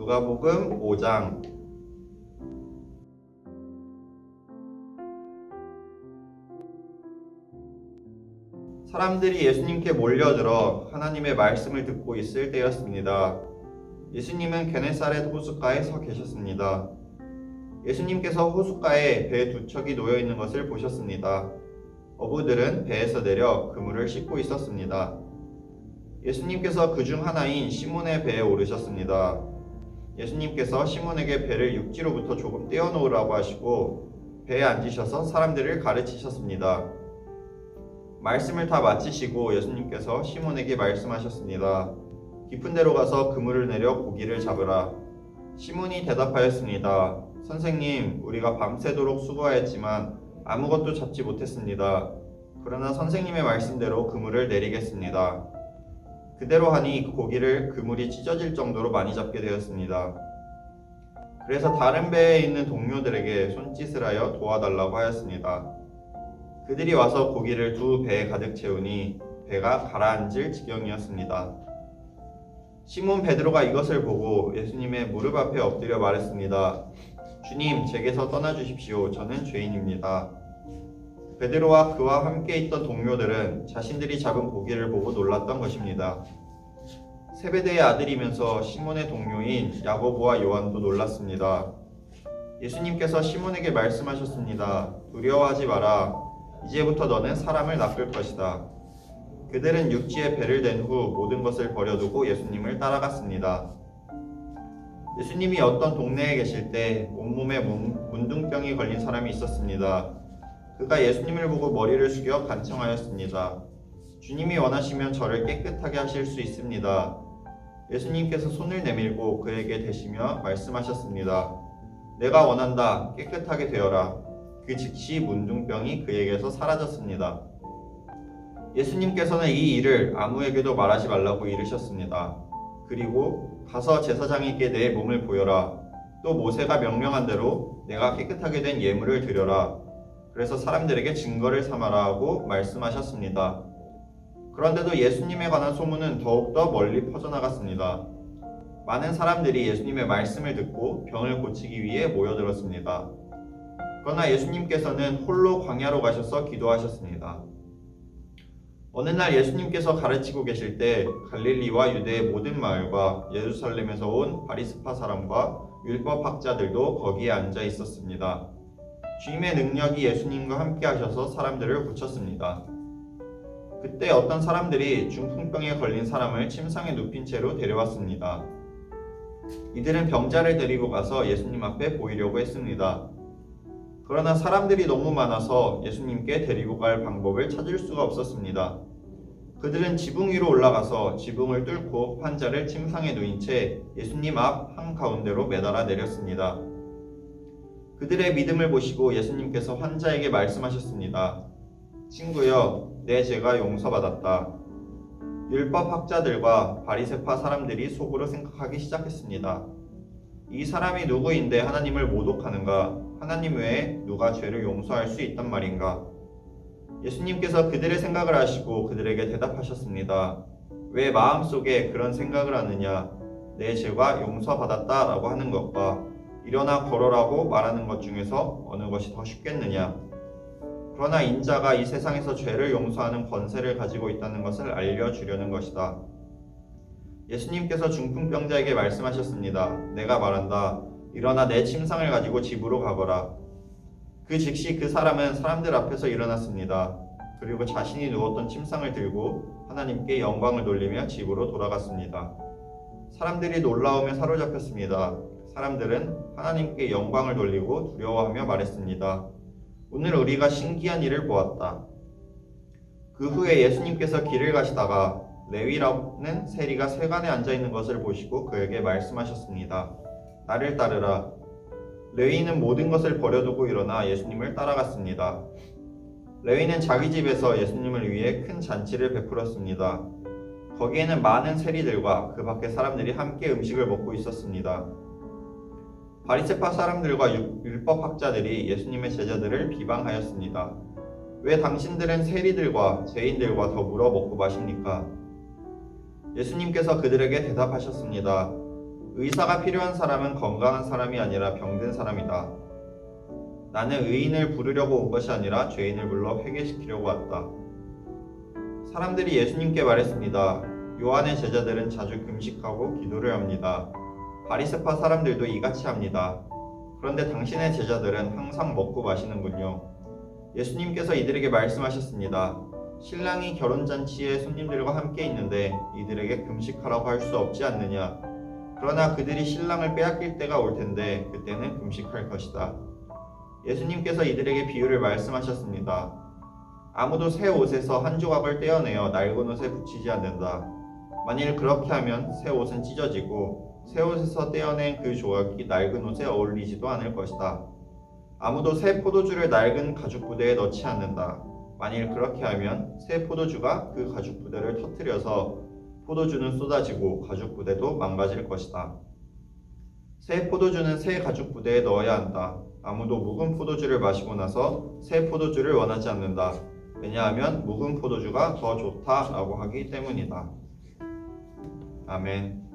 누가복음 5장. 사람들이 예수님께 몰려들어 하나님의 말씀을 듣고 있을 때였습니다. 예수님은 게네사렛 호숫가에 서 계셨습니다. 예수님께서 호숫가에 배 두 척이 놓여 있는 것을 보셨습니다. 어부들은 배에서 내려 그물을 씻고 있었습니다. 예수님께서 그중 하나인 시몬의 배에 오르셨습니다. 예수님께서 시몬에게 배를 육지로부터 조금 떼어놓으라고 하시고 배에 앉으셔서 사람들을 가르치셨습니다. 말씀을 다 마치시고 예수님께서 시몬에게 말씀하셨습니다. 깊은 데로 가서 그물을 내려 고기를 잡으라. 시몬이 대답하였습니다. 선생님, 우리가 밤새도록 수고하였지만 아무것도 잡지 못했습니다. 그러나 선생님의 말씀대로 그물을 내리겠습니다. 그대로 하니 고기를 그물이 찢어질 정도로 많이 잡게 되었습니다. 그래서 다른 배에 있는 동료들에게 손짓을 하여 도와달라고 하였습니다. 그들이 와서 고기를 두 배에 가득 채우니 배가 가라앉을 지경이었습니다. 시몬 베드로가 이것을 보고 예수님의 무릎 앞에 엎드려 말했습니다. 주님, 제게서 떠나주십시오. 저는 죄인입니다. 베드로와 그와 함께 있던 동료들은 자신들이 잡은 고기를 보고 놀랐던 것입니다. 세베대의 아들이면서 시몬의 동료인 야고보와 요한도 놀랐습니다. 예수님께서 시몬에게 말씀하셨습니다. 두려워하지 마라. 이제부터 너는 사람을 낚을 것이다. 그들은 육지에 배를 댄 후 모든 것을 버려두고 예수님을 따라갔습니다. 예수님이 어떤 동네에 계실 때 온몸에 문둥병이 걸린 사람이 있었습니다. 그가 예수님을 보고 머리를 숙여 간청하였습니다. 주님이 원하시면 저를 깨끗하게 하실 수 있습니다. 예수님께서 손을 내밀고 그에게 대시며 말씀하셨습니다. 내가 원한다. 깨끗하게 되어라. 그 즉시 문둥병이 그에게서 사라졌습니다. 예수님께서는 이 일을 아무에게도 말하지 말라고 이르셨습니다. 그리고 가서 제사장에게 내 몸을 보여라. 또 모세가 명령한 대로 내가 깨끗하게 된 예물을 드려라. 그래서 사람들에게 증거를 삼아라 하고 말씀하셨습니다. 그런데도 예수님에 관한 소문은 더욱더 멀리 퍼져나갔습니다. 많은 사람들이 예수님의 말씀을 듣고 병을 고치기 위해 모여들었습니다. 그러나 예수님께서는 홀로 광야로 가셔서 기도하셨습니다. 어느 날 예수님께서 가르치고 계실 때 갈릴리와 유대의 모든 마을과 예루살렘에서 온 바리새파 사람과 율법학자들도 거기에 앉아 있었습니다. 주님의 능력이 예수님과 함께 하셔서 사람들을 고쳤습니다. 그때 어떤 사람들이 중풍병에 걸린 사람을 침상에 눕힌 채로 데려왔습니다. 이들은 병자를 데리고 가서 예수님 앞에 보이려고 했습니다. 그러나 사람들이 너무 많아서 예수님께 데리고 갈 방법을 찾을 수가 없었습니다. 그들은 지붕 위로 올라가서 지붕을 뚫고 환자를 침상에 누인 채 예수님 앞 한가운데로 매달아 내렸습니다. 그들의 믿음을 보시고 예수님께서 환자에게 말씀하셨습니다. 친구여, 내 죄가 용서받았다. 율법학자들과 바리새파 사람들이 속으로 생각하기 시작했습니다. 이 사람이 누구인데 하나님을 모독하는가? 하나님 외에 누가 죄를 용서할 수 있단 말인가? 예수님께서 그들의 생각을 아시고 그들에게 대답하셨습니다. 왜 마음속에 그런 생각을 하느냐? 내 죄가 용서받았다라고 하는 것과 일어나 걸어라고 말하는 것 중에서 어느 것이 더 쉽겠느냐? 그러나 인자가 이 세상에서 죄를 용서하는 권세를 가지고 있다는 것을 알려주려는 것이다. 예수님께서 중풍병자에게 말씀하셨습니다. 내가 말한다. 일어나 내 침상을 가지고 집으로 가거라. 그 즉시 그 사람은 사람들 앞에서 일어났습니다. 그리고 자신이 누웠던 침상을 들고 하나님께 영광을 돌리며 집으로 돌아갔습니다. 사람들이 놀라움에 사로잡혔습니다. 사람들은 하나님께 영광을 돌리고 두려워하며 말했습니다. 오늘 우리가 신기한 일을 보았다. 그 후에 예수님께서 길을 가시다가 레위라는 세리가 세간에 앉아있는 것을 보시고 그에게 말씀하셨습니다. 나를 따르라. 레위는 모든 것을 버려두고 일어나 예수님을 따라갔습니다. 레위는 자기 집에서 예수님을 위해 큰 잔치를 베풀었습니다. 거기에는 많은 세리들과 그 밖의 사람들이 함께 음식을 먹고 있었습니다. 바리새파 사람들과 율법학자들이 예수님의 제자들을 비방하였습니다. 왜 당신들은 세리들과 죄인들과 더불어 먹고 마십니까? 예수님께서 그들에게 대답하셨습니다. 의사가 필요한 사람은 건강한 사람이 아니라 병든 사람이다. 나는 의인을 부르려고 온 것이 아니라 죄인을 불러 회개시키려고 왔다. 사람들이 예수님께 말했습니다. 요한의 제자들은 자주 금식하고 기도를 합니다. 바리새파 사람들도 이같이 합니다. 그런데 당신의 제자들은 항상 먹고 마시는군요. 예수님께서 이들에게 말씀하셨습니다. 신랑이 결혼잔치에 손님들과 함께 있는데 이들에게 금식하라고 할 수 없지 않느냐. 그러나 그들이 신랑을 빼앗길 때가 올 텐데 그때는 금식할 것이다. 예수님께서 이들에게 비유를 말씀하셨습니다. 아무도 새 옷에서 한 조각을 떼어내어 낡은 옷에 붙이지 않는다. 만일 그렇게 하면 새 옷은 찢어지고 새 옷에서 떼어낸 그 조각이 낡은 옷에 어울리지도 않을 것이다. 아무도 새 포도주를 낡은 가죽 부대에 넣지 않는다. 만일 그렇게 하면 새 포도주가 그 가죽 부대를 터뜨려서 포도주는 쏟아지고 가죽 부대도 망가질 것이다. 새 포도주는 새 가죽 부대에 넣어야 한다. 아무도 묵은 포도주를 마시고 나서 새 포도주를 원하지 않는다. 왜냐하면 묵은 포도주가 더 좋다라고 하기 때문이다. 아멘.